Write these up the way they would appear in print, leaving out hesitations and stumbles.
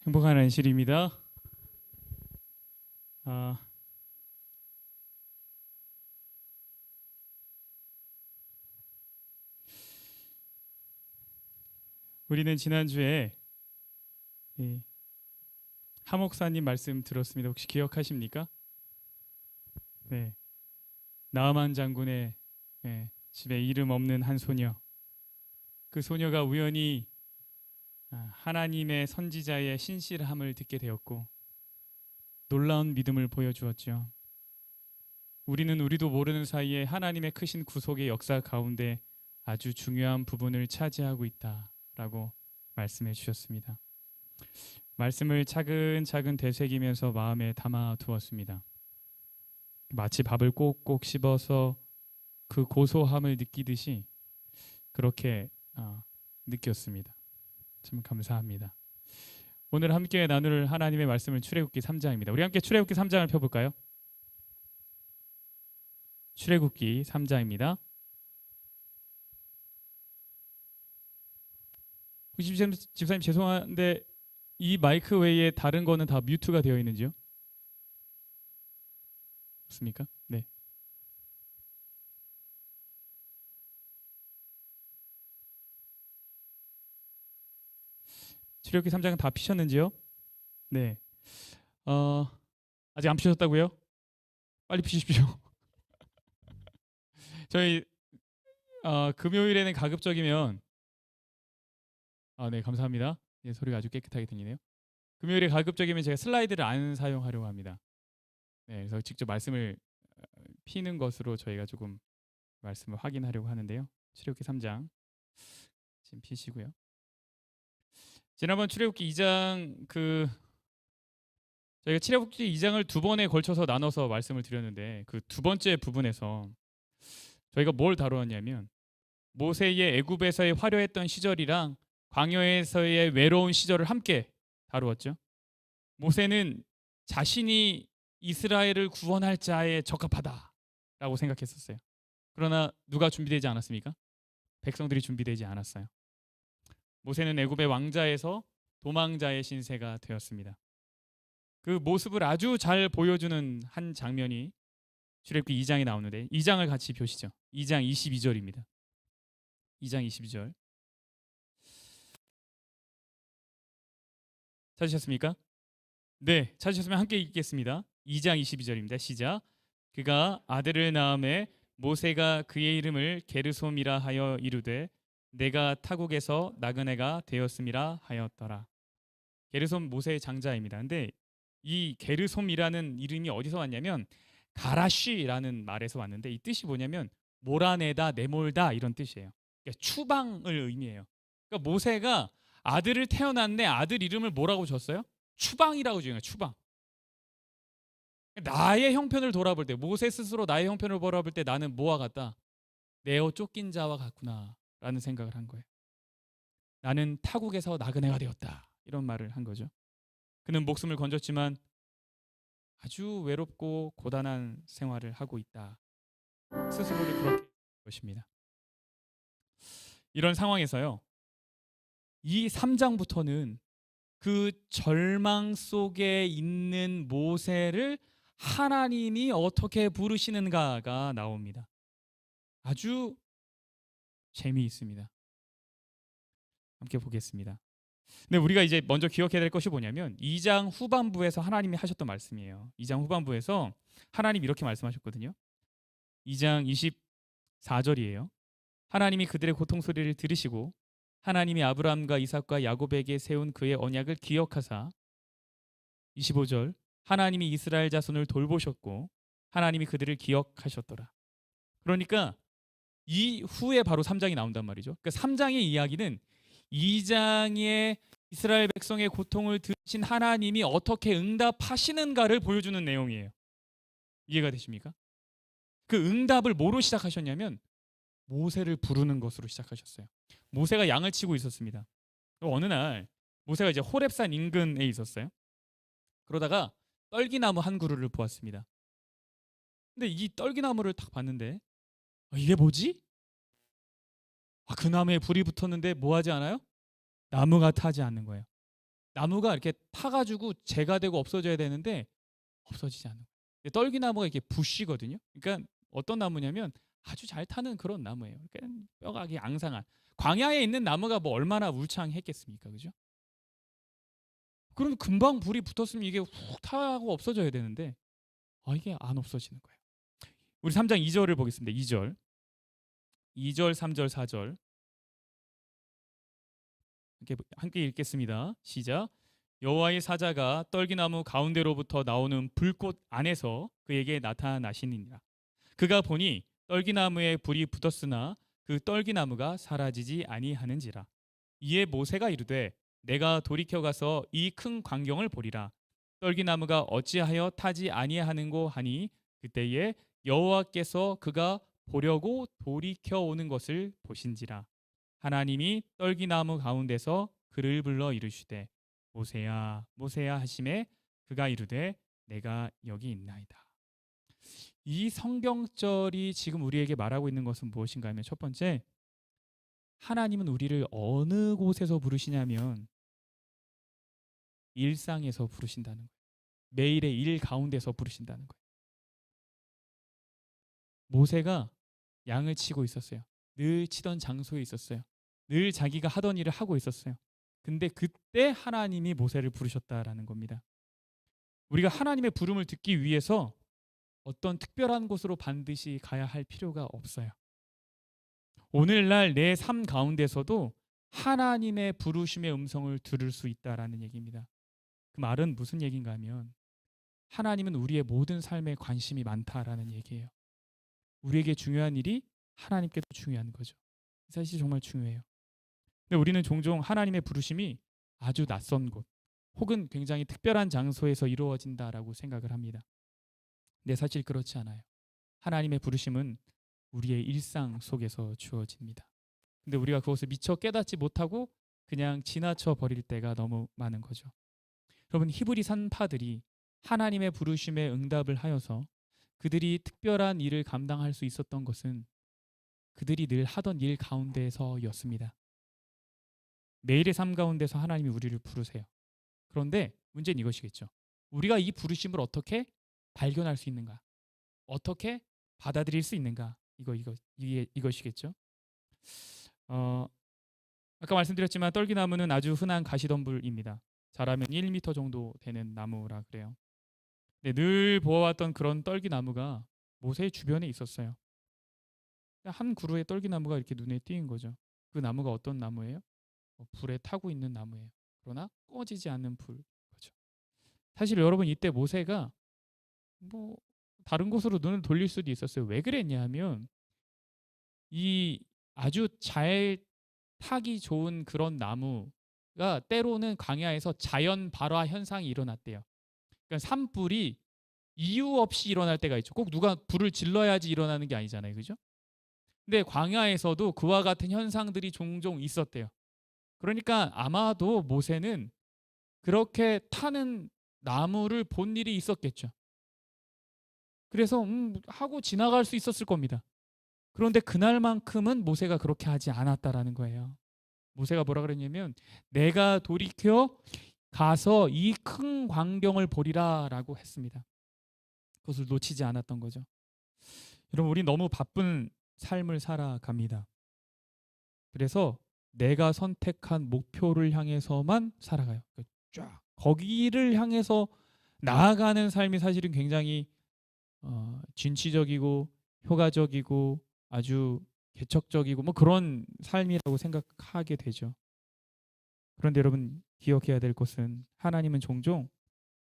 행복한 안실입니다. 아, 우리는 지난주에 이 하 목사님 말씀 들었습니다. 혹시 기억하십니까? 네, 나아만 장군의 집에 이름 없는 한 소녀. 그 소녀가 우연히 하나님의 선지자의 신실함을 듣게 되었고 놀라운 믿음을 보여주었죠. 우리도 모르는 사이에 하나님의 크신 구속의 역사 가운데 아주 중요한 부분을 차지하고 있다라고 말씀해 주셨습니다. 말씀을 차근차근 되새기면서 마음에 담아 두었습니다. 마치 밥을 꼭꼭 씹어서 그 고소함을 느끼듯이 그렇게 느꼈습니다. 참 감사합니다. 오늘 함께 나눌 하나님의 말씀은 출애굽기 3장입니다. 우리 함께 출애굽기 3장을 펴볼까요? 출애굽기 3장입니다. 혹시 집사님 죄송한데 이 마이크 외에 다른 거는 다 뮤트가 되어 있는지요? 없습니까? 네. 출애굽기 3장은 다 피셨는지요? 네. 어, 아직 안 피셨다고요? 빨리 피십시오. 저희 금요일에는 가급적이면 네, 감사합니다. 예, 소리가 아주 깨끗하게 들리네요. 금요일에 가급적이면 제가 슬라이드를 안 사용하려고 합니다. 네, 그래서 직접 말씀을 피는 것으로 저희가 조금 말씀을 확인하려고 하는데요. 출애굽기 3장 지금 피시고요. 지난번 출애굽기 2장 저희가 출애굽기 2장을 두 번에 걸쳐서 나눠서 말씀을 드렸는데 그 두 번째 부분에서 저희가 뭘 다루었냐면 모세의 애굽에서의 화려했던 시절이랑 광야에서의 외로운 시절을 함께 다루었죠. 모세는 자신이 이스라엘을 구원할 자에 적합하다라고 생각했었어요. 그러나 누가 준비되지 않았습니까? 백성들이 준비되지 않았어요. 모세는 애굽의 왕자에서 도망자의 신세가 되었습니다. 그 모습을 아주 잘 보여주는 한 장면이 출애굽기 2장에 나오는데 2장을 같이 보시죠. 2장 22절입니다. 2장 22절 찾으셨습니까? 네, 찾으셨으면 함께 읽겠습니다. 2장 22절입니다. 시작. 그가 아들을 낳음에 모세가 그의 이름을 게르솜이라 하여 이르되 내가 타국에서 나그네가 되었음이라 하였더라. 게르솜 모세의 장자입니다. 근데 이 게르솜이라는 이름이 어디서 왔냐면 가라쉬라는 말에서 왔는데 이 뜻이 뭐냐면 몰아내다, 내몰다 이런 뜻이에요. 그러니까 추방을 의미해요. 그러니까 모세가 아들을 태어났네 아들 이름을 뭐라고 줬어요? 추방이라고 지어요. 추방. 나의 형편을 돌아볼 때 모세 스스로 나의 형편을 돌아볼 때 나는 뭐와 같다? 내어 쫓긴 자와 같구나 라는 생각을 한 거예요. 나는 타국에서 나그네가 되었다 이런 말을 한 거죠. 그는 목숨을 건졌지만 아주 외롭고 고단한 생활을 하고 있다. 스스로를 그렇게 한 것입니다. 이런 상황에서요. 이 3장부터는 그 절망 속에 있는 모세를 하나님이 어떻게 부르시는가가 나옵니다. 아주 재미있습니다. 함께 보겠습니다. 근데 우리가 이제 먼저 기억해야 될 것이 뭐냐면 2장 후반부에서 하나님이 하셨던 말씀이에요. 2장 후반부에서 하나님이 이렇게 말씀하셨거든요. 2장 24절이에요. 하나님이 그들의 고통 소리를 들으시고 하나님이 아브라함과 이삭과 야곱에게 세운 그의 언약을 기억하사 25절 하나님이 이스라엘 자손을 돌보셨고 하나님이 그들을 기억하셨더라. 그러니까 이 후에 바로 3장이 나온단 말이죠. 그러니까 3장의 이야기는 2장의 이스라엘 백성의 고통을 들으신 하나님이 어떻게 응답하시는가를 보여주는 내용이에요. 이해가 되십니까? 그 응답을 뭐로 시작하셨냐면 모세를 부르는 것으로 시작하셨어요. 모세가 양을 치고 있었습니다. 어느 날 모세가 이제 호렙산 인근에 있었어요. 그러다가 떨기나무 한 그루를 보았습니다. 근데 이 떨기나무를 딱 봤는데 이게 뭐지? 그 나무에 불이 붙었는데 뭐 하지 않아요? 나무가 타지 않는 거예요. 나무가 이렇게 타가지고 재가 되고 없어져야 되는데 없어지지 않는 거예요. 떨기나무가 이게 부시거든요. 그러니까 어떤 나무냐면 아주 잘 타는 그런 나무예요. 그러니까 뼈가 이게 앙상한. 광야에 있는 나무가 뭐 얼마나 울창했겠습니까, 그죠? 그럼 금방 불이 붙었으면 이게 훅 타고 없어져야 되는데 이게 안 없어지는 거예요. 우리 3장 2절을 보겠습니다. 2절, 2절, 3절, 4절 함께 읽겠습니다. 시작. 여호와의 사자가 떨기나무 가운데로부터 나오는 불꽃 안에서 그에게 나타나시니라. 그가 보니 떨기나무에 불이 붙었으나 그 떨기나무가 사라지지 아니하는지라. 이에 모세가 이르되 내가 돌이켜 가서 이 큰 광경을 보리라. 떨기나무가 어찌하여 타지 아니하는고 하니 그때에 여호와께서 그가 보려고 돌이켜 오는 것을 보신지라. 하나님이 떨기나무 가운데서 그를 불러 이르시되 모세야 모세야 하심에 그가 이르되 내가 여기 있나이다. 이 성경절이 지금 우리에게 말하고 있는 것은 무엇인가 하면 첫 번째, 하나님은 우리를 어느 곳에서 부르시냐면 일상에서 부르신다는 거예요. 매일의 일 가운데서 부르신다는 거예요. 모세가 양을 치고 있었어요. 늘 치던 장소에 있었어요. 늘 자기가 하던 일을 하고 있었어요. 근데 그때 하나님이 모세를 부르셨다라는 겁니다. 우리가 하나님의 부름을 듣기 위해서 어떤 특별한 곳으로 반드시 가야 할 필요가 없어요. 오늘날 내 삶 가운데서도 하나님의 부르심의 음성을 들을 수 있다라는 얘기입니다. 그 말은 무슨 얘기인가 하면 하나님은 우리의 모든 삶에 관심이 많다라는 얘기예요. 우리에게 중요한 일이 하나님께도 중요한 거죠. 사실 정말 중요해요. 근데 우리는 종종 하나님의 부르심이 아주 낯선 곳 혹은 굉장히 특별한 장소에서 이루어진다라고 생각을 합니다. 근데 사실 그렇지 않아요. 하나님의 부르심은 우리의 일상 속에서 주어집니다. 근데 우리가 그것을 미처 깨닫지 못하고 그냥 지나쳐 버릴 때가 너무 많은 거죠. 여러분, 히브리 산파들이 하나님의 부르심에 응답을 하여서 그들이 특별한 일을 감당할 수 있었던 것은 그들이 늘 하던 일 가운데서였습니다. 매일의 삶 가운데서 하나님이 우리를 부르세요. 그런데 문제는 이것이겠죠. 우리가 이 부르심을 어떻게 발견할 수 있는가? 어떻게 받아들일 수 있는가? 이것이겠죠. 아까 말씀드렸지만 떨기나무는 아주 흔한 가시덤불입니다. 자라면 1m 정도 되는 나무라 그래요. 근데 늘 보아왔던 그런 떨기나무가 모세의 주변에 있었어요. 한 그루의 떨기나무가 이렇게 눈에 띄인 거죠. 그 나무가 어떤 나무예요? 불에 타고 있는 나무예요. 그러나 꺼지지 않는 불 거죠. 사실 여러분, 이때 모세가 뭐 다른 곳으로 눈을 돌릴 수도 있었어요. 왜 그랬냐 하면 이 아주 잘 타기 좋은 그런 나무가 때로는 광야에서 자연 발화 현상이 일어났대요. 그러니까 산불이 이유 없이 일어날 때가 있죠. 꼭 누가 불을 질러야지 일어나는 게 아니잖아요. 그죠? 근데 광야에서도 그와 같은 현상들이 종종 있었대요. 그러니까 아마도 모세는 그렇게 타는 나무를 본 일이 있었겠죠. 그래서 하고 지나갈 수 있었을 겁니다. 그런데 그날만큼은 모세가 그렇게 하지 않았다라는 거예요. 모세가 뭐라 그랬냐면 내가 돌이켜 가서 이 큰 광경을 보리라라고 했습니다. 그것을 놓치지 않았던 거죠. 여러분, 우리 너무 바쁜 삶을 살아갑니다. 그래서 내가 선택한 목표를 향해서만 살아가요. 쫙 거기를 향해서 나아가는 삶이 사실은 굉장히 진취적이고 효과적이고 아주 개척적이고 뭐 그런 삶이라고 생각하게 되죠. 그런데 여러분, 기억해야 될 것은 하나님은 종종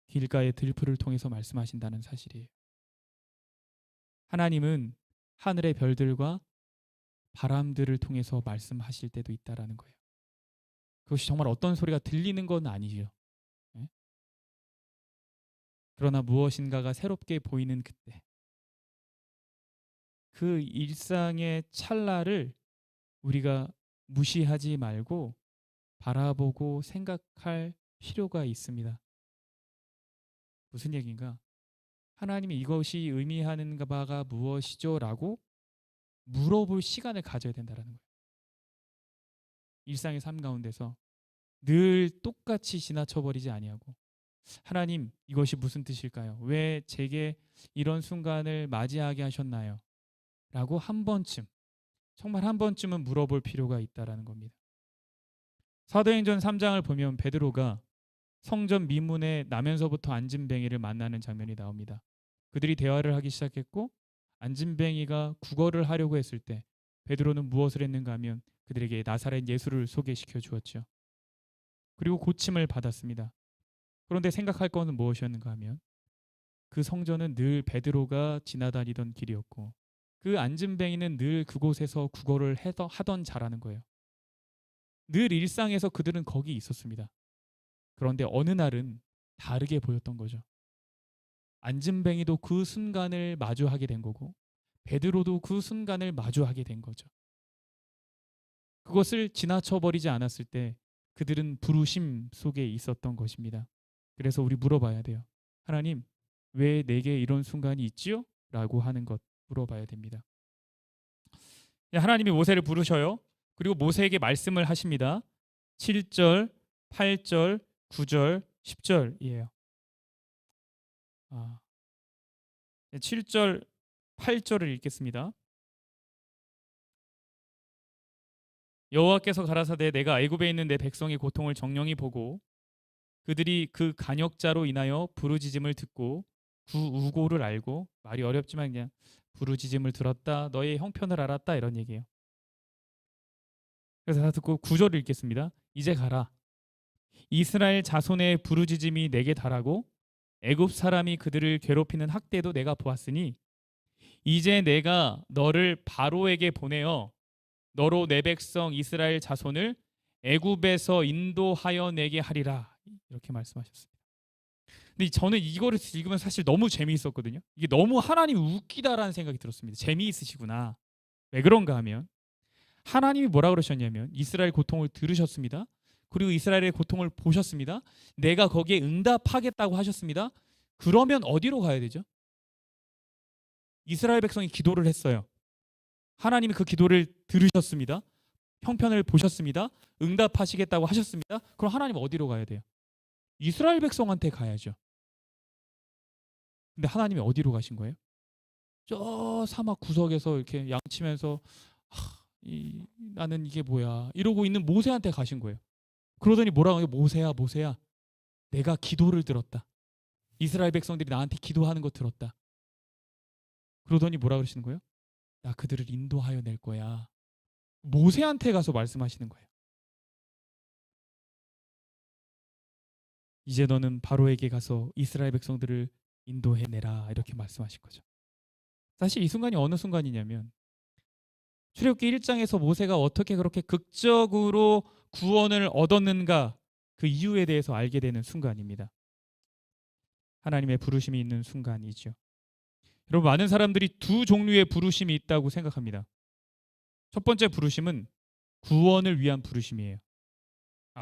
길가의 들풀을 통해서 말씀하신다는 사실이에요. 하나님은 하늘의 별들과 바람들을 통해서 말씀하실 때도 있다라는 거예요. 그것이 정말 어떤 소리가 들리는 건 아니죠. 네? 그러나 무엇인가가 새롭게 보이는 그때, 그 일상의 찰나를 우리가 무시하지 말고 바라보고 생각할 필요가 있습니다. 무슨 얘기인가? 하나님이 이것이 의미하는 바가 무엇이죠? 라고 물어볼 시간을 가져야 된다는 거예요. 일상의 삶 가운데서 늘 똑같이 지나쳐버리지 아니하고 하나님 이것이 무슨 뜻일까요? 왜 제게 이런 순간을 맞이하게 하셨나요? 라고 한 번쯤 정말 한 번쯤은 물어볼 필요가 있다라는 겁니다. 사도행전 3장을 보면 베드로가 성전 미문에 나면서부터 안진뱅이를 만나는 장면이 나옵니다. 그들이 대화를 하기 시작했고 안진뱅이가 구걸을 하려고 했을 때 베드로는 무엇을 했는가 하면 그들에게 나사렛 예수를 소개시켜 주었죠. 그리고 고침을 받았습니다. 그런데 생각할 것은 무엇이었는가 하면 그 성전은 늘 베드로가 지나다니던 길이었고 그 안진뱅이는 늘 그곳에서 구걸을 하던 자라는 거예요. 늘 일상에서 그들은 거기 있었습니다. 그런데 어느 날은 다르게 보였던 거죠. 안진뱅이도 그 순간을 마주하게 된 거고 베드로도 그 순간을 마주하게 된 거죠. 그것을 지나쳐 버리지 않았을 때 그들은 부르심 속에 있었던 것입니다. 그래서 우리 물어봐야 돼요. 하나님, 왜 내게 이런 순간이 있지요? 라고 하는 것 물어봐야 됩니다. 하나님이 모세를 부르셔요. 그리고 모세에게 말씀을 하십니다. 7절, 8절, 9절, 10절이에요. 7절, 8절을 읽겠습니다. 여호와께서 가라사대 내가 애굽에 있는 내 백성의 고통을 정령히 보고 그들이 그 간역자로 인하여 부르짖음을 듣고 그 우고를 알고 말이 어렵지만 그냥 부르짖음을 들었다 너의 형편을 알았다 이런 얘기예요. 그래서 다 듣고 9절을 읽겠습니다. 이제 가라 이스라엘 자손의 부르짖음이 내게 달하고 애굽 사람이 그들을 괴롭히는 학대도 내가 보았으니 이제 내가 너를 바로에게 보내어 너로 내 백성 이스라엘 자손을 애굽에서 인도하여 내게 하리라 이렇게 말씀하셨습니다. 근데 저는 이거를 읽으면 사실 너무 재미있었거든요. 이게 너무 하나님이 웃기다라는 생각이 들었습니다. 재미있으시구나. 왜 그런가 하면 하나님이 뭐라 그러셨냐면 이스라엘 고통을 들으셨습니다. 그리고 이스라엘의 고통을 보셨습니다. 내가 거기에 응답하겠다고 하셨습니다. 그러면 어디로 가야 되죠? 이스라엘 백성이 기도를 했어요. 하나님이 그 기도를 들으셨습니다. 형편을 보셨습니다. 응답하시겠다고 하셨습니다. 그럼 하나님 어디로 가야 돼요? 이스라엘 백성한테 가야죠. 근데 하나님이 어디로 가신 거예요? 저 사막 구석에서 이렇게 양치면서 나는 이게 뭐야 이러고 있는 모세한테 가신 거예요. 그러더니 뭐라고 해요? 모세야 모세야 내가 기도를 들었다. 이스라엘 백성들이 나한테 기도하는 거 들었다. 그러더니 뭐라 그러시는 거예요? 나 그들을 인도하여 낼 거야. 모세한테 가서 말씀하시는 거예요. 이제 너는 바로에게 가서 이스라엘 백성들을 인도해내라 이렇게 말씀하신 거죠. 사실 이 순간이 어느 순간이냐면 출애굽기 1장에서 모세가 어떻게 그렇게 극적으로 구원을 얻었는가 그 이유에 대해서 알게 되는 순간입니다. 하나님의 부르심이 있는 순간이죠. 여러분 많은 사람들이 두 종류의 부르심이 있다고 생각합니다. 첫 번째 부르심은 구원을 위한 부르심이에요.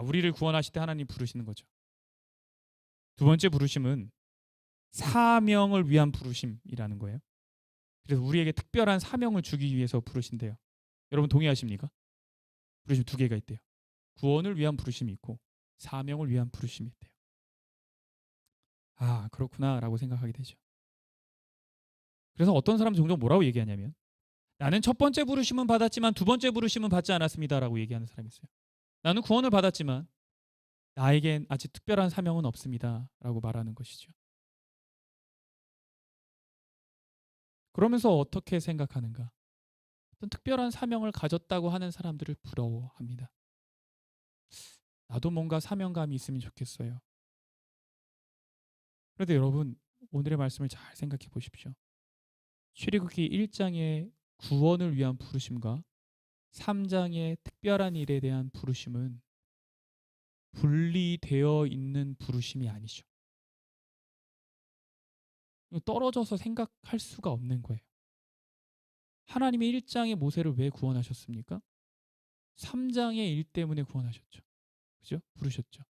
우리를 구원하실 때 하나님 부르시는 거죠. 두 번째 부르심은 사명을 위한 부르심이라는 거예요. 그래서 우리에게 특별한 사명을 주기 위해서 부르신대요. 여러분 동의하십니까? 부르심 두 개가 있대요. 구원을 위한 부르심이 있고 사명을 위한 부르심이 있대요. 그렇구나라고 생각하게 되죠. 그래서 어떤 사람은 종종 뭐라고 얘기하냐면 나는 첫 번째 부르심은 받았지만 두 번째 부르심은 받지 않았습니다라고 얘기하는 사람이 있어요. 나는 구원을 받았지만 나에겐 아직 특별한 사명은 없습니다라고 말하는 것이죠. 그러면서 어떻게 생각하는가? 어떤 특별한 사명을 가졌다고 하는 사람들을 부러워합니다. 나도 뭔가 사명감이 있으면 좋겠어요. 그런데 여러분 오늘의 말씀을 잘 생각해 보십시오. 출애굽기 1장의 구원을 위한 부르심과 3장의 특별한 일에 대한 부르심은 분리되어 있는 부르심이 아니죠. 떨어져서 생각할 수가 없는 거예요. 하나님이 1장의 모세를 왜 구원하셨습니까? 3장의 일 때문에 구원하셨죠. 그죠? 부르셨죠.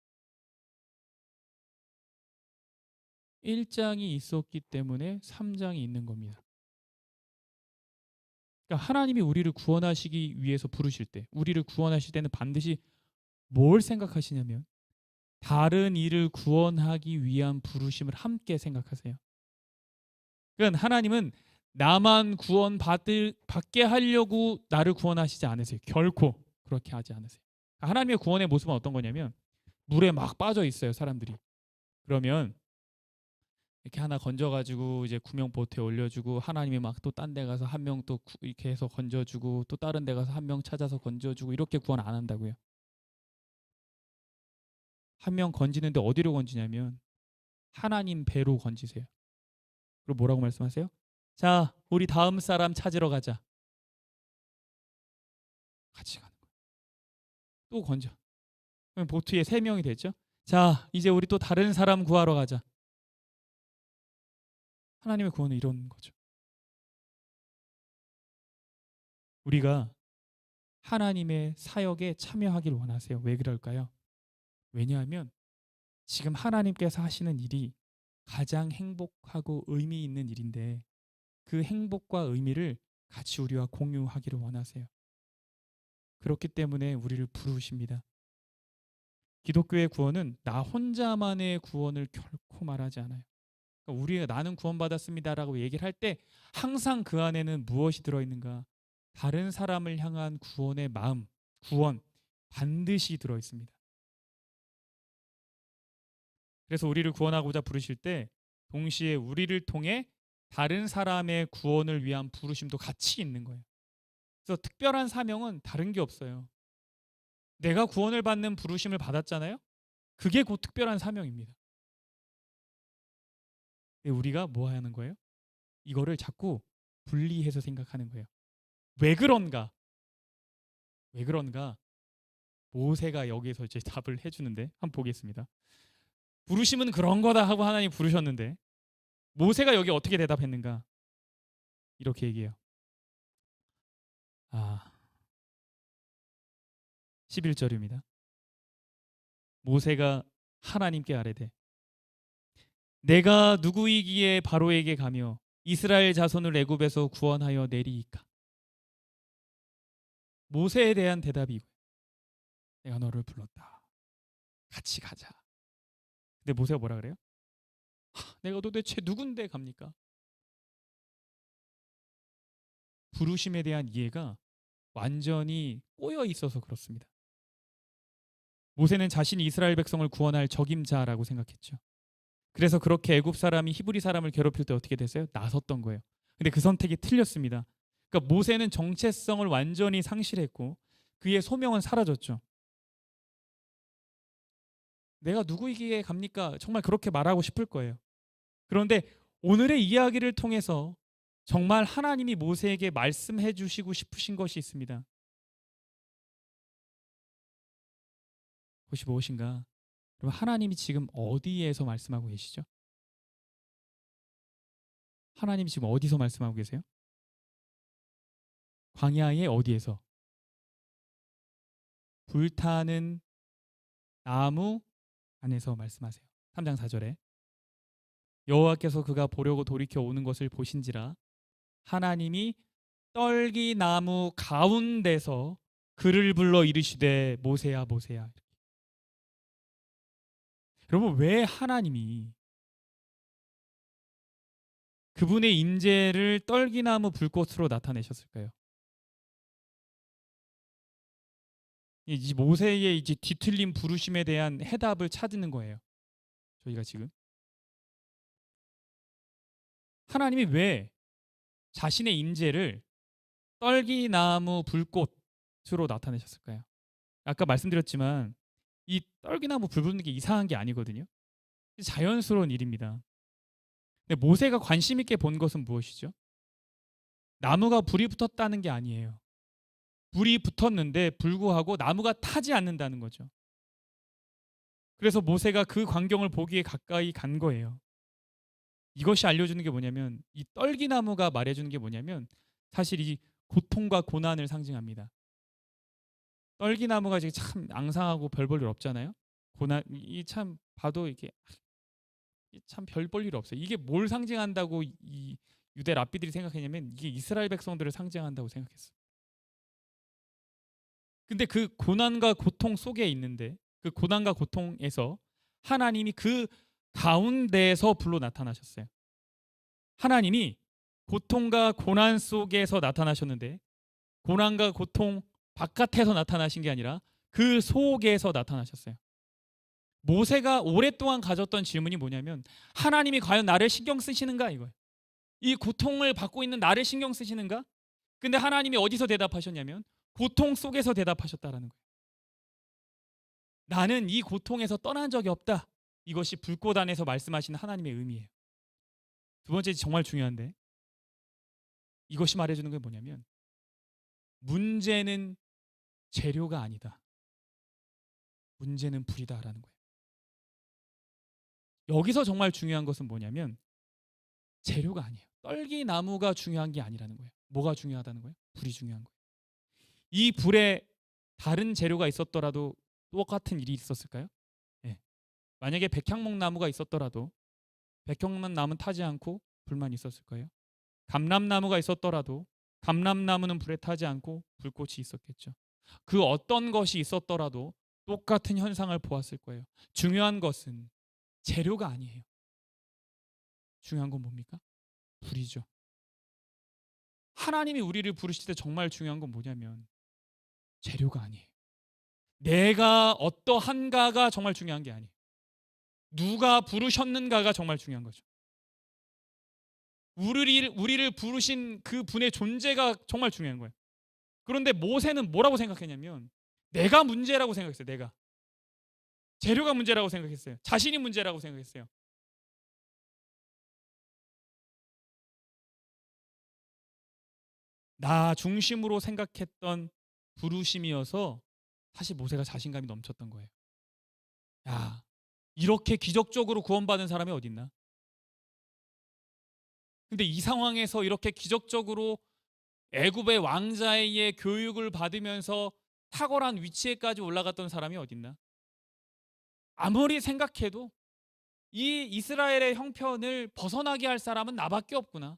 1장이 있었기 때문에 3장이 있는 겁니다. 그러니까 하나님이 우리를 구원하시기 위해서 부르실 때, 우리를 구원하실 때는 반드시 뭘 생각하시냐면 다른 이를 구원하기 위한 부르심을 함께 생각하세요. 그러니까 하나님은 나만 받게 하려고 나를 구원하시지 않으세요. 결코 그렇게 하지 않으세요. 하나님의 구원의 모습은 어떤 거냐면 물에 막 빠져 있어요, 사람들이. 그러면 이렇게 하나 건져가지고 이제 구명 보트에 올려주고, 하나님이 막 또 딴 데 가서 한 명 또 이렇게 해서 건져주고, 또 다른 데 가서 한 명 찾아서 건져주고, 이렇게 구원 안 한다고요. 한 명 건지는데 어디로 건지냐면 하나님 배로 건지세요. 그리고 뭐라고 말씀하세요? 자, 우리 다음 사람 찾으러 가자. 같이 가는 거예요. 또 건져. 그럼 보트에 3명이 됐죠. 자, 이제 우리 또 다른 사람 구하러 가자. 하나님의 구원은 이런 거죠. 우리가 하나님의 사역에 참여하길 원하세요. 왜 그럴까요? 왜냐하면 지금 하나님께서 하시는 일이 가장 행복하고 의미 있는 일인데, 그 행복과 의미를 같이 우리와 공유하기를 원하세요. 그렇기 때문에 우리를 부르십니다. 기독교의 구원은 나 혼자만의 구원을 결코 말하지 않아요. 그러니까 우리가 나는 구원받았습니다라고 얘기를 할 때 항상 그 안에는 무엇이 들어있는가? 다른 사람을 향한 구원의 마음, 구원 반드시 들어있습니다. 그래서 우리를 구원하고자 부르실 때 동시에 우리를 통해 다른 사람의 구원을 위한 부르심도 같이 있는 거예요. 그래서 특별한 사명은 다른 게 없어요. 내가 구원을 받는 부르심을 받았잖아요. 그게 곧 특별한 사명입니다. 우리가 뭐 하는 거예요? 이거를 자꾸 분리해서 생각하는 거예요. 왜 그런가? 왜 그런가? 모세가 여기서 이제 답을 해주는데 한번 보겠습니다. 부르심은 그런 거다 하고 하나님 부르셨는데 모세가 여기 어떻게 대답했는가? 이렇게 얘기해요. 11절입니다. 모세가 하나님께 아뢰되 내가 누구이기에 바로에게 가며 이스라엘 자손을 애굽에서 구원하여 내리이까? 모세에 대한 대답이 이거예요. 내가 너를 불렀다. 같이 가자. 근데 모세가 뭐라 그래요? 내가 도대체 누군데 갑니까? 부르심에 대한 이해가 완전히 꼬여 있어서 그렇습니다. 모세는 자신이 이스라엘 백성을 구원할 적임자라고 생각했죠. 그래서 그렇게 애굽 사람이 히브리 사람을 괴롭힐 때 어떻게 됐어요? 나섰던 거예요. 근데 그 선택이 틀렸습니다. 그러니까 모세는 정체성을 완전히 상실했고 그의 소명은 사라졌죠. 내가 누구이기에 갑니까? 정말 그렇게 말하고 싶을 거예요. 그런데 오늘의 이야기를 통해서 정말 하나님이 모세에게 말씀해 주시고 싶으신 것이 있습니다. 그것이 무엇인가? 그럼 하나님이 지금 어디에서 말씀하고 계시죠? 하나님이 지금 어디서 말씀하고 계세요? 광야의 어디에서? 불타는 나무 안에서 말씀하세요. 3장 4절에 여호와께서 그가 보려고 돌이켜 오는 것을 보신지라 하나님이 떨기나무 가운데서 그를 불러 이르시되 모세야 모세야. 여러분, 왜 하나님이 그분의 임재를 떨기나무 불꽃으로 나타내셨을까요? 이 모세의 이제 뒤틀린 부르심에 대한 해답을 찾는 거예요. 저희가 지금 하나님이 왜 자신의 임재를 떨기나무 불꽃으로 나타내셨을까요? 아까 말씀드렸지만 이 떨기나무 불 붙는 게 이상한 게 아니거든요. 자연스러운 일입니다. 근데 모세가 관심 있게 본 것은 무엇이죠? 나무가 불이 붙었다는 게 아니에요. 불이 붙었는데 불구하고 나무가 타지 않는다는 거죠. 그래서 모세가 그 광경을 보기에 가까이 간 거예요. 이것이 알려주는 게 뭐냐면, 이 떨기나무가 말해주는 게 뭐냐면 사실 이 고통과 고난을 상징합니다. 떨기나무가 지금 참 앙상하고 별 볼 일 없잖아요. 고난 이 참 봐도 이게 참 별 볼 일 없어요. 이게 뭘 상징한다고 이 유대 랍비들이 생각했냐면 이게 이스라엘 백성들을 상징한다고 생각했어요. 근데 그 고난과 고통 속에 있는데 그 고난과 고통에서 하나님이 그 가운데에서 불로 나타나셨어요. 하나님이 고통과 고난 속에서 나타나셨는데 고난과 고통 바깥에서 나타나신 게 아니라 그 속에서 나타나셨어요. 모세가 오랫동안 가졌던 질문이 뭐냐면 하나님이 과연 나를 신경 쓰시는가 이거예요. 이 고통을 받고 있는 나를 신경 쓰시는가? 근데 하나님이 어디서 대답하셨냐면 고통 속에서 대답하셨다라는 거예요. 나는 이 고통에서 떠난 적이 없다. 이것이 불꽃 안에서 말씀하시는 하나님의 의미예요. 두 번째 정말 중요한데 이것이 말해주는 게 뭐냐면 문제는 재료가 아니다. 문제는 불이다라는 거예요. 여기서 정말 중요한 것은 뭐냐면 재료가 아니에요. 떨기나무가 중요한 게 아니라는 거예요. 뭐가 중요하다는 거예요? 불이 중요한 거예요. 이 불에 다른 재료가 있었더라도 똑같은 일이 있었을까요? 예. 만약에 백향목나무가 있었더라도 백향목나무는 타지 않고 불만 있었을 거예요. 감람나무가 있었더라도 감람나무는 불에 타지 않고 불꽃이 있었겠죠. 그 어떤 것이 있었더라도 똑같은 현상을 보았을 거예요. 중요한 것은 재료가 아니에요. 중요한 건 뭡니까? 불이죠. 하나님이 우리를 부르실 때 정말 중요한 건 뭐냐면 재료가 아니에요. 내가 어떠한가가 정말 중요한 게 아니에요. 누가 부르셨는가가 정말 중요한 거죠. 우리를 부르신 그 분의 존재가 정말 중요한 거예요. 그런데 모세는 뭐라고 생각했냐면 내가 문제라고 생각했어요. 내가. 재료가 문제라고 생각했어요. 자신이 문제라고 생각했어요. 나 중심으로 생각했던 부르심이어서 사실 모세가 자신감이 넘쳤던 거예요. 야, 이렇게 기적적으로 구원받은 사람이 어디 있나? 근데 이 상황에서 이렇게 기적적으로 애굽의 왕자의 교육을 받으면서 탁월한 위치에까지 올라갔던 사람이 어디 있나? 아무리 생각해도 이 이스라엘의 형편을 벗어나게 할 사람은 나밖에 없구나.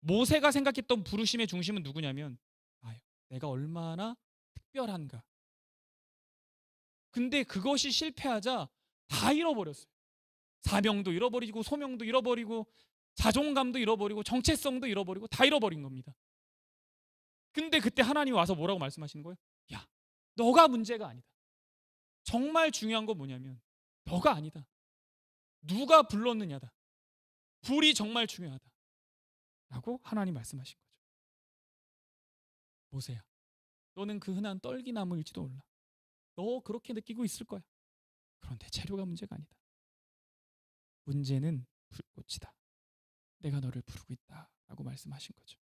모세가 생각했던 부르심의 중심은 누구냐면 내가 얼마나 특별한가. 근데 그것이 실패하자 다 잃어버렸어요. 사명도 잃어버리고 소명도 잃어버리고 자존감도 잃어버리고 정체성도 잃어버리고 다 잃어버린 겁니다. 근데 그때 하나님이 와서 뭐라고 말씀하시는 거예요? 야, 너가 문제가 아니다. 정말 중요한 건 뭐냐면 너가 아니다. 누가 불렀느냐다. 불이 정말 중요하다. 라고 하나님 말씀하신 거죠. 모세야, 너는 그 흔한 떨기나무일지도 몰라. 너 그렇게 느끼고 있을 거야. 그런데 재료가 문제가 아니다. 문제는 불꽃이다. 내가 너를 부르고 있다. 라고 말씀하신 거죠.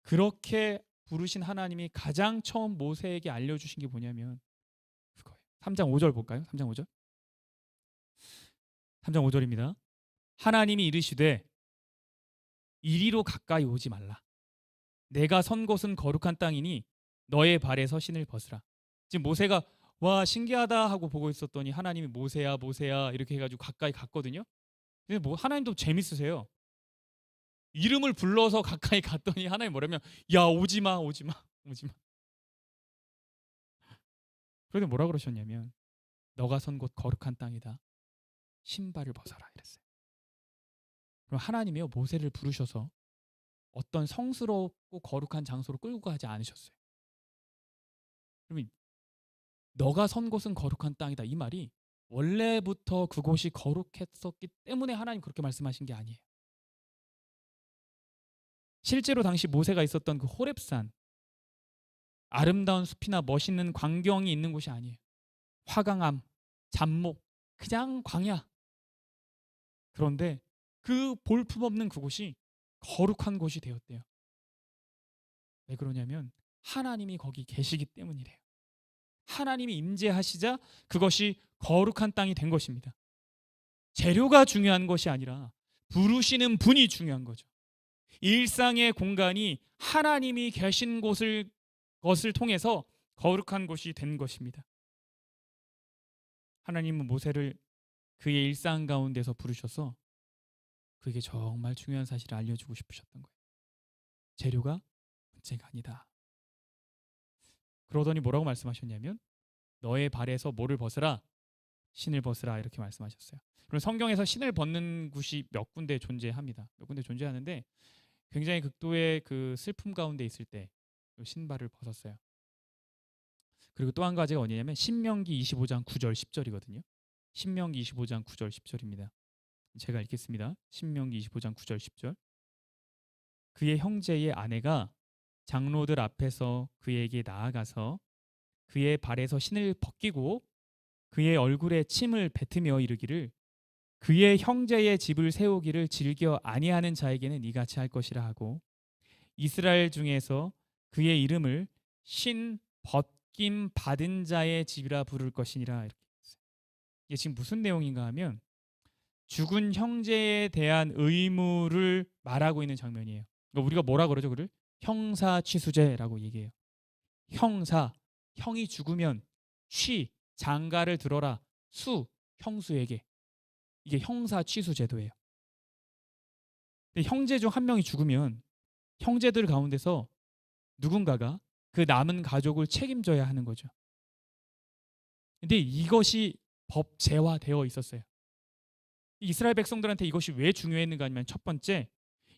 그렇게 부르신 하나님이 가장 처음 모세에게 알려주신 게 뭐냐면 그거예요. 3장 5절 볼까요? 3장 5절. 3장 5절입니다. 하나님이 이르시되 이리로 가까이 오지 말라. 내가 선 곳은 거룩한 땅이니 너의 발에서 신을 벗으라. 지금 모세가 와 신기하다 하고 보고 있었더니 하나님이 모세야 모세야 이렇게 해가지고 가까이 갔거든요. 근데 뭐 하나님도 재밌으세요. 이름을 불러서 가까이 갔더니 하나님 뭐라면 야 오지마 오지마 오지마. 그런데 뭐라 그러셨냐면 너가 선 곳 거룩한 땅이다. 신발을 벗어라 이랬어요. 그럼 하나님이요 모세를 부르셔서 어떤 성스럽고 거룩한 장소로 끌고 가지 않으셨어요. 그러면 너가 선 곳은 거룩한 땅이다 이 말이 원래부터 그곳이 거룩했었기 때문에 하나님 그렇게 말씀하신 게 아니에요. 실제로 당시 모세가 있었던 그 호렙산 아름다운 숲이나 멋있는 광경이 있는 곳이 아니에요. 화강암, 잡목, 그냥 광야. 그런데 그 볼품없는 그곳이 거룩한 곳이 되었대요. 왜 그러냐면 하나님이 거기 계시기 때문이래요. 하나님이 임재하시자 그것이 거룩한 땅이 된 것입니다. 재료가 중요한 것이 아니라 부르시는 분이 중요한 거죠. 일상의 공간이 하나님이 계신 것을 통해서 거룩한 곳이 된 것입니다. 하나님은 모세를 그의 일상 가운데서 부르셔서 그게 정말 중요한 사실을 알려주고 싶으셨던 거예요. 재료가 문제가 아니다. 그러더니 뭐라고 말씀하셨냐면 너의 발에서 뭐를 벗으라? 신을 벗으라 이렇게 말씀하셨어요. 그럼 성경에서 신을 벗는 곳이 몇 군데 존재합니다. 몇 군데 존재하는데 굉장히 극도의 그 슬픔 가운데 있을 때 신발을 벗었어요. 그리고 또 한 가지가 어디냐면 신명기 25장 9절 10절이거든요. 신명기 25장 9절 10절입니다. 제가 읽겠습니다. 신명기 25장 9절 10절. 그의 형제의 아내가 장로들 앞에서 그에게 나아가서 그의 발에서 신을 벗기고 그의 얼굴에 침을 뱉으며 이르기를 그의 형제의 집을 세우기를 즐겨 아니하는 자에게는 이같이 할 것이라 하고 이스라엘 중에서 그의 이름을 신 벗김 받은 자의 집이라 부를 것이니라 이렇게 했어요. 이게 지금 무슨 내용인가 하면 죽은 형제에 대한 의무를 말하고 있는 장면이에요. 그러니까 우리가 뭐라 그러죠? 그를 형사취수제라고 얘기해요. 형사, 형이 죽으면 취, 장가를 들어라. 수, 형수에게. 이게 형사취수제도예요. 근데 형제 중 한 명이 죽으면 형제들 가운데서 누군가가 그 남은 가족을 책임져야 하는 거죠. 근데 이것이 법제화되어 있었어요. 이스라엘 백성들한테 이것이 왜 중요했는가 하면 첫 번째,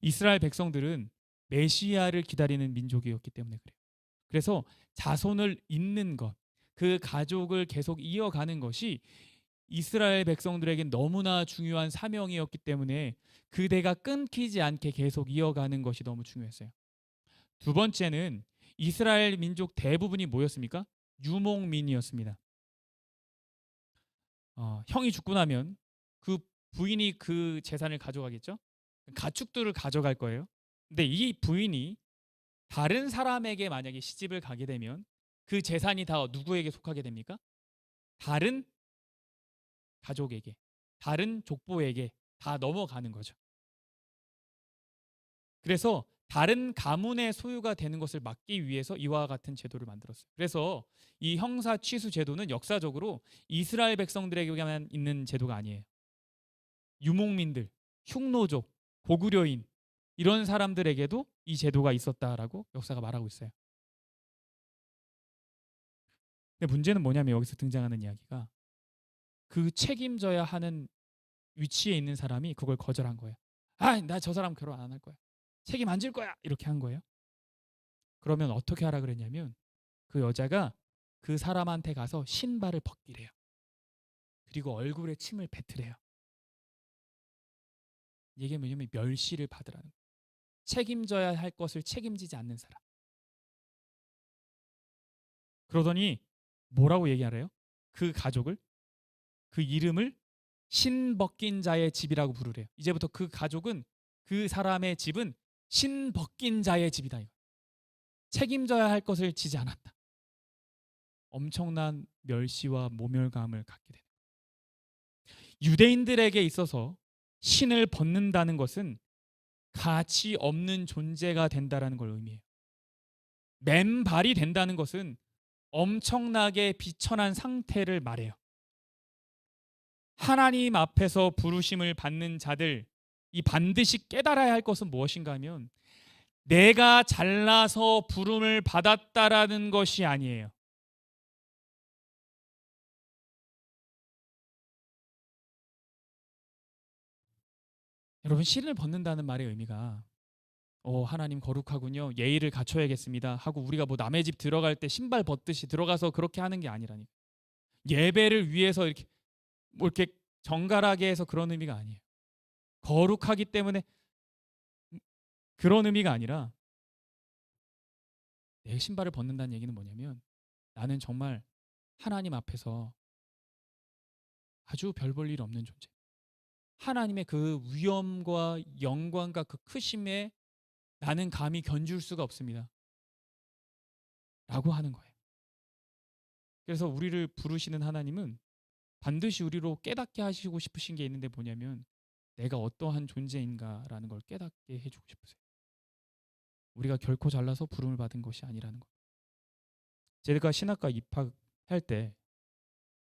이스라엘 백성들은 메시아를 기다리는 민족이었기 때문에 그래요. 그래서 자손을 잇는 것, 그 가족을 계속 이어가는 것이 이스라엘 백성들에게 너무나 중요한 사명이었기 때문에 그 대가 끊기지 않게 계속 이어가는 것이 너무 중요했어요. 두 번째는 이스라엘 민족 대부분이 뭐였습니까? 유목민이었습니다. 형이 죽고 나면 그 부인이 그 재산을 가져가겠죠? 가축들을 가져갈 거예요. 근데 이 부인이 다른 사람에게 만약에 시집을 가게 되면 그 재산이 다 누구에게 속하게 됩니까? 다른 가족에게, 다른 족보에게 다 넘어가는 거죠. 그래서 다른 가문의 소유가 되는 것을 막기 위해서 이와 같은 제도를 만들었어요. 그래서 이 형사 취수 제도는 역사적으로 이스라엘 백성들에게만 있는 제도가 아니에요. 유목민들, 흉노족, 고구려인 이런 사람들에게도 이 제도가 있었다라고 역사가 말하고 있어요. 근데 문제는 뭐냐면 여기서 등장하는 이야기가 그 책임져야 하는 위치에 있는 사람이 그걸 거절한 거예요. 아, 나 저 사람 결혼 안 할 거야. 책임 안 질 거야. 이렇게 한 거예요. 그러면 어떻게 하라 그랬냐면 그 여자가 그 사람한테 가서 신발을 벗기래요. 그리고 얼굴에 침을 뱉으래요. 이게 뭐냐면 멸시를 받으라는 거예요. 책임져야 할 것을 책임지지 않는 사람. 그러더니 뭐라고 얘기하래요? 그 가족을, 그 이름을 신 벗긴 자의 집이라고 부르래요. 이제부터 그 가족은, 그 사람의 집은 신 벗긴 자의 집이다. 이거. 책임져야 할 것을 지지 않았다. 엄청난 멸시와 모멸감을 갖게 되는 거예요. 유대인들에게 있어서 신을 벗는다는 것은 가치 없는 존재가 된다라는 걸 의미해요. 맨발이 된다는 것은 엄청나게 비천한 상태를 말해요. 하나님 앞에서 부르심을 받는 자들, 이 반드시 깨달아야 할 것은 무엇인가 하면 내가 잘나서 부름을 받았다라는 것이 아니에요. 여러분, 신을 벗는다는 말의 의미가 하나님 거룩하군요. 예의를 갖춰야겠습니다. 하고 우리가 뭐 남의 집 들어갈 때 신발 벗듯이 들어가서 그렇게 하는 게 아니라니까. 예배를 위해서 이렇게 뭐 이렇게 정갈하게 해서 그런 의미가 아니에요. 거룩하기 때문에 그런 의미가 아니라 내 신발을 벗는다는 얘기는 뭐냐면 나는 정말 하나님 앞에서 아주 별 볼 일 없는 존재. 하나님의 그 위엄과 영광과 그 크심에 나는 감히 견줄 수가 없습니다. 라고 하는 거예요. 그래서 우리를 부르시는 하나님은 반드시 우리로 깨닫게 하시고 싶으신 게 있는데 뭐냐면 내가 어떠한 존재인가라는 걸 깨닫게 해주고 싶으세요. 우리가 결코 잘나서 부름을 받은 것이 아니라는 것. 제가 신학과 입학할 때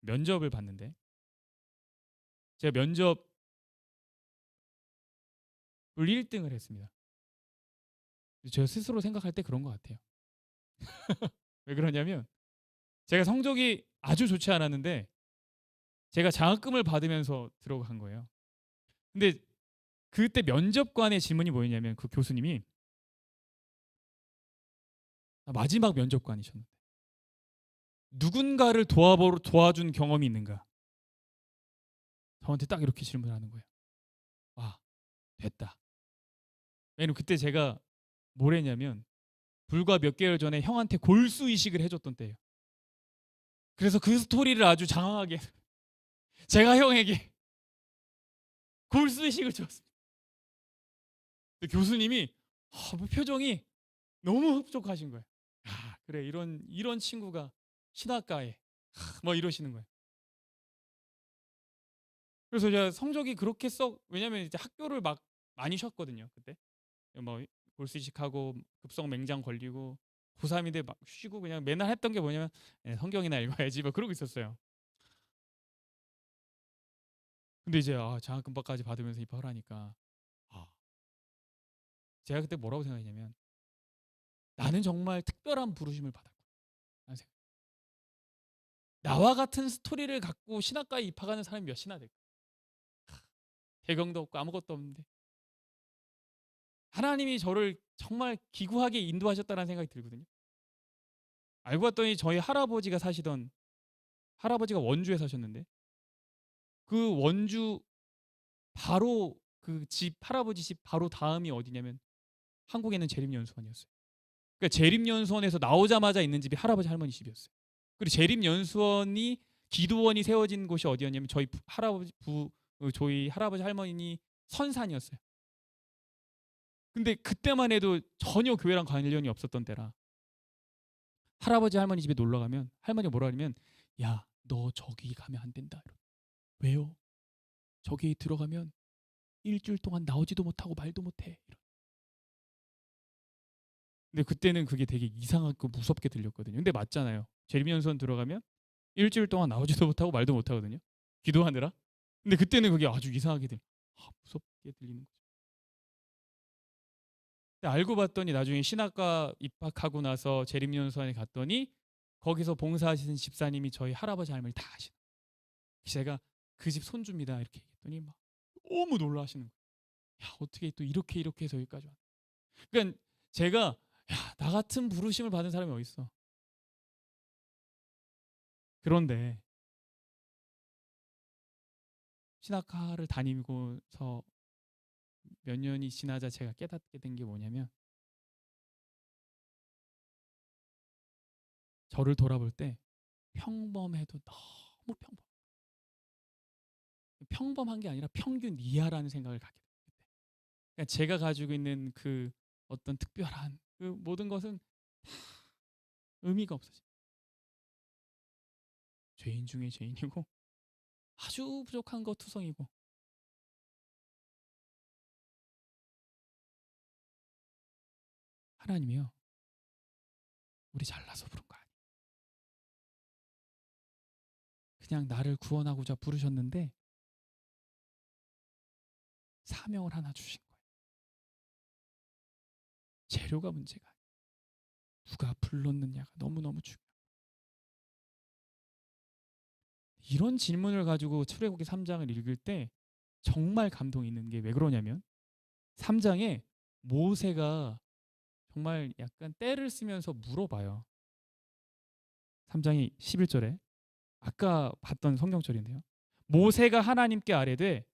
면접을 봤는데 제가 면접을 1등을 했습니다. 제가 스스로 생각할 때 그런 것 같아요. 왜 그러냐면 제가 성적이 아주 좋지 않았는데 제가 장학금을 받으면서 들어간 거예요. 근데 그때 면접관의 질문이 뭐였냐면 그 교수님이 마지막 면접관이셨는데 누군가를 도와준 경험이 있는가? 저한테 딱 이렇게 질문하는 거예요. 와, 됐다. 왜냐면 그때 제가 뭘 했냐면 불과 몇 개월 전에 형한테 골수 이식을 해줬던 때예요. 그래서 그 스토리를 아주 장황하게 제가 형에게 골수 이식을 줬습니다. 교수님이 표정이 너무 흡족하신 거예요. 아, 그래 이런 친구가 신학가에 뭐 이러시는 거예요. 그래서 제가 성적이 그렇게 왜냐면 이제 학교를 막 많이 쉬었거든요 그때. 뭐 골수이식하고 급성 맹장 걸리고 고3인데 막 쉬고 그냥 맨날 했던 게 뭐냐면 성경이나 읽어야지 뭐 그러고 있었어요. 근데 이제 장학금까지 받으면서 입학을 하니까 제가 그때 뭐라고 생각했냐면 나는 정말 특별한 부르심을 받았구나. 나와 같은 스토리를 갖고 신학과에 입학하는 사람이 몇이나 될까? 배경도 없고 아무것도 없는데 하나님이 저를 정말 기구하게 인도하셨다는 생각이 들거든요. 알고 봤더니 저희 할아버지가 원주에 사셨는데 그 원주 바로 그 집 할아버지 집 바로 다음이 어디냐면 한국에 있는 재림연수원이었어요. 그러니까 재림연수원에서 나오자마자 있는 집이 할아버지 할머니 집이었어요. 그리고 재림연수원이 기도원이 세워진 곳이 어디였냐면 저희 할아버지 할머니 선산이었어요. 근데 그때만 해도 전혀 교회랑 관련이 없었던 때라 할아버지 할머니 집에 놀러 가면 할머니가 뭐라 하냐면 야, 너 저기 가면 안 된다. 왜요? 저기 들어가면 일주일 동안 나오지도 못하고 말도 못해. 근데 그때는 그게 되게 이상하고 무섭게 들렸거든요. 근데 맞잖아요. 재림연수원 들어가면 일주일 동안 나오지도 못하고 말도 못하거든요. 기도하느라. 근데 그때는 그게 아주 이상하게 무섭게 들리는 거죠. 근데 알고 봤더니 나중에 신학과 입학하고 나서 재림연수원에 갔더니 거기서 봉사하시는 집사님이 저희 할아버지 할머니 다 아시는 거예요. 제가 그 집 손주입니다 이렇게 얘기했더니 막 너무 놀라시는 거예요. 야, 어떻게 또 이렇게 해서 여기까지 왔나. 그러니까 제가 나 같은 부르심을 받은 사람이 어디 있어. 그런데 신학과를 다니고서 몇 년이 지나자 제가 깨닫게 된 게 뭐냐면 저를 돌아볼 때 평범해도 너무 평범한 게 아니라 평균 이하라는 생각을 갖게 됐어요. 그러니까 제가 가지고 있는 그 어떤 특별한 그 모든 것은 의미가 없어져. 죄인 중에 죄인이고 아주 부족한 것 투성이고 하나님이요 우리 잘나서 부른 거 아니에요. 그냥 나를 구원하고자 부르셨는데 사명을 하나 주신 거예요. 재료가 문제가 아니에요. 누가 불렀느냐가 너무너무 중요해요. 이런 질문을 가지고 출애굽기 3장을 읽을 때 정말 감동이 있는 게 왜 그러냐면 3장에 모세가 정말 약간 떼를 쓰면서 물어봐요. 3장이 11절에 아까 봤던 성경절인데요. 모세가 하나님께 아뢰되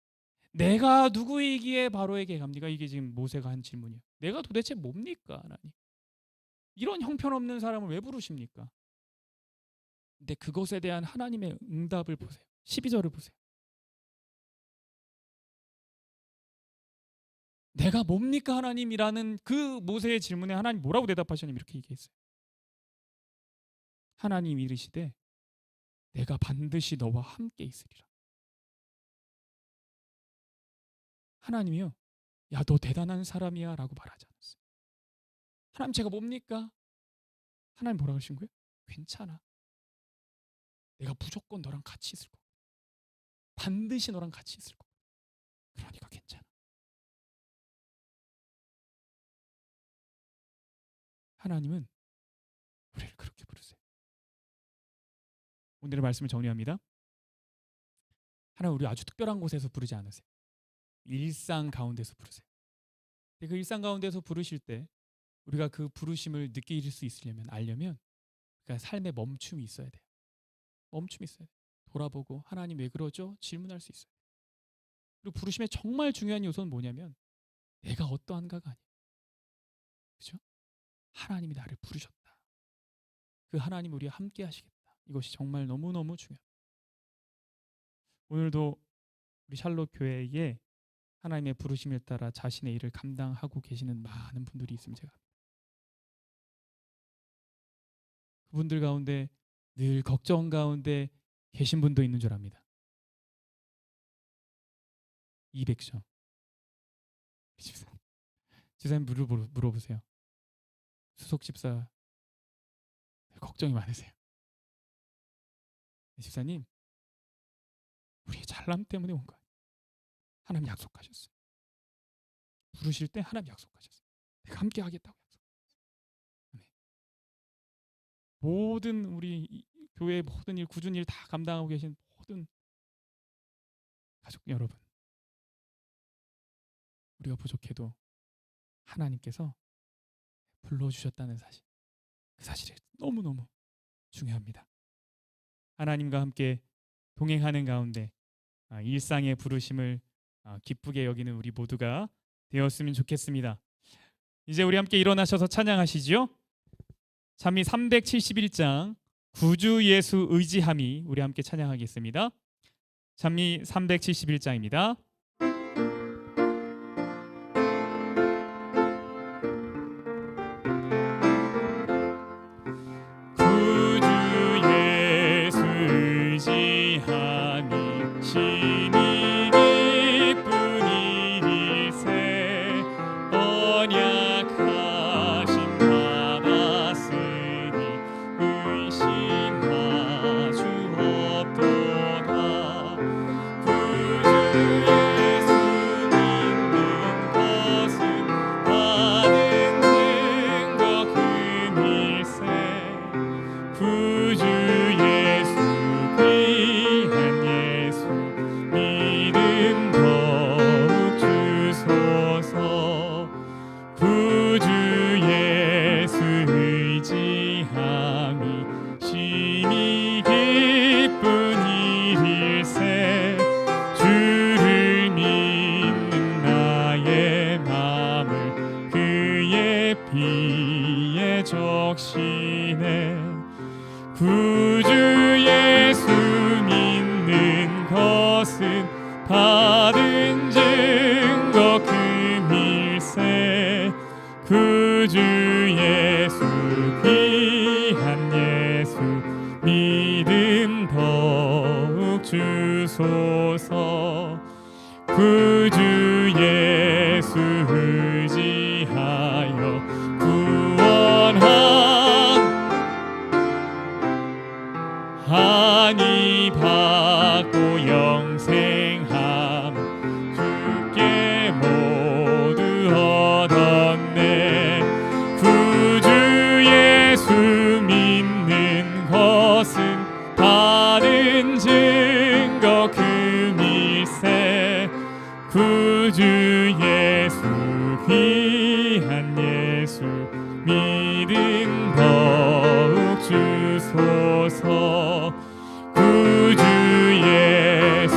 내가 누구이기에 바로에게 갑니까? 이게 지금 모세가 한 질문이에요. 내가 도대체 뭡니까 하나님? 이런 형편없는 사람을 왜 부르십니까? 근데 그것에 대한 하나님의 응답을 보세요. 12절을 보세요. 내가 뭡니까 하나님이라는 그 모세의 질문에 하나님 뭐라고 대답하셨냐면 이렇게 얘기했어요. 하나님 이르시되 내가 반드시 너와 함께 있으리라. 하나님이요. 야, 너 대단한 사람이야 라고 말하지 않았어요. 하나님 제가 뭡니까? 하나님 뭐라고 하신 거예요? 괜찮아. 내가 무조건 너랑 같이 있을 거야. 반드시 너랑 같이 있을 거야. 그러니까 괜찮아. 하나님은 우리를 그렇게 부르세요. 오늘의 말씀을 정리합니다. 하나님 우리 아주 특별한 곳에서 부르지 않으세요. 일상 가운데서 부르세요. 근데 그 일상 가운데서 부르실 때 우리가 그 부르심을 느낄 수 있으려면 알려면 그러니까 삶에 멈춤이 있어야 돼요. 멈춤이 있어야 돼요. 돌아보고 하나님 왜 그러죠? 질문할 수 있어요. 그리고 부르심의 정말 중요한 요소는 뭐냐면 내가 어떠한가가 아니에요. 그렇죠? 하나님이 나를 부르셨다. 그 하나님 우리와 함께 하시겠다. 이것이 정말 너무너무 중요합니다. 오늘도 우리 샬롯 교회에 하나님의 부르심에 따라 자신의 일을 감당하고 계시는 많은 분들이 있으면 제가 그분들 가운데 늘 걱정 가운데 계신 분도 있는 줄 압니다. 200점. 집사님 물어보세요. 수석 집사 걱정이 많으세요. 집사님 우리의 잘남 때문에 온 거예요. 하나님 약속하셨어요. 부르실 때 하나님 약속하셨어요. 내가 함께 하겠다고 약속하셨어요. 네. 모든 우리 교회의 모든 일, 굳은 일 다 감당하고 계신 모든 가족 여러분, 우리가 부족해도 하나님께서 불러주셨다는 사실, 그 사실이 너무너무 중요합니다. 하나님과 함께 동행하는 가운데 일상의 부르심을 기쁘게 여기는 우리 모두가 되었으면 좋겠습니다. 이제 우리 함께 일어나셔서 찬양하시지요. 찬미 371장 구주 예수 의지함이 우리 함께 찬양하겠습니다. 찬미 371장입니다. 구주 예수 믿는 것은 받은 증거 금일세. 구주 예수 귀한 예수 믿음 더욱 주소서. 구주 예수 의지하여 하니 받고 영생함 주께 모두 얻었네. 구주 예수 믿는 것은 받은 증거 금일세. 구주 예수 귀한 예수 믿음 더욱 주소서. 구주 예수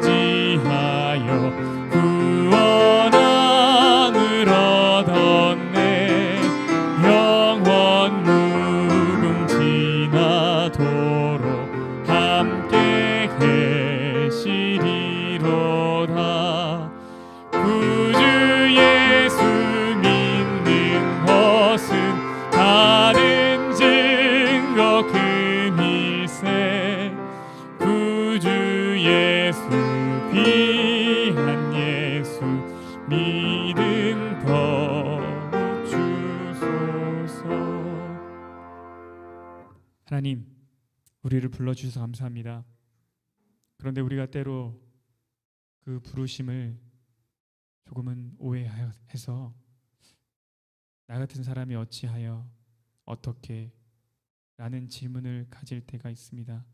의지하여 구원함을 얻었네. 영원 무궁지나도록 함께 계시리로다. 구주 예수 믿는 것은 다른 증거 금일세. 구주 예수 귀한 예수 믿음 더욱 주소서. 하나님, 우리를 불러주셔서 감사합니다. 그런데 우리가 때로 그 부르심을 조금은 오해해서 나 같은 사람이 어찌하여 어떻게 라는 질문을 가질 때가 있습니다.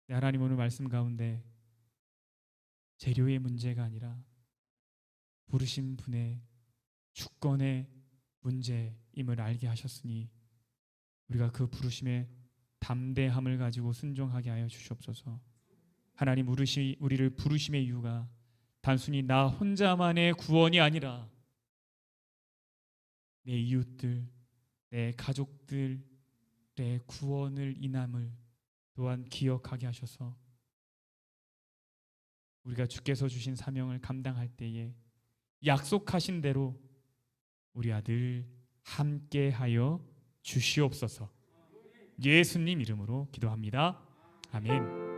네, 하나님 오늘 말씀 가운데 재료의 문제가 아니라 부르신 분의 주권의 문제임을 알게 하셨으니 우리가 그 부르심의 담대함을 가지고 순종하게 하여 주시옵소서. 하나님 우리를 부르심의 이유가 단순히 나 혼자만의 구원이 아니라 내 이웃들, 내 가족들의 구원을 인함을 또한 기억하게 하셔서 우리가 주께서 주신 사명을 감당할 때에 약속하신 대로 우리 아들 함께하여 주시옵소서. 예수님 이름으로 기도합니다. 아멘.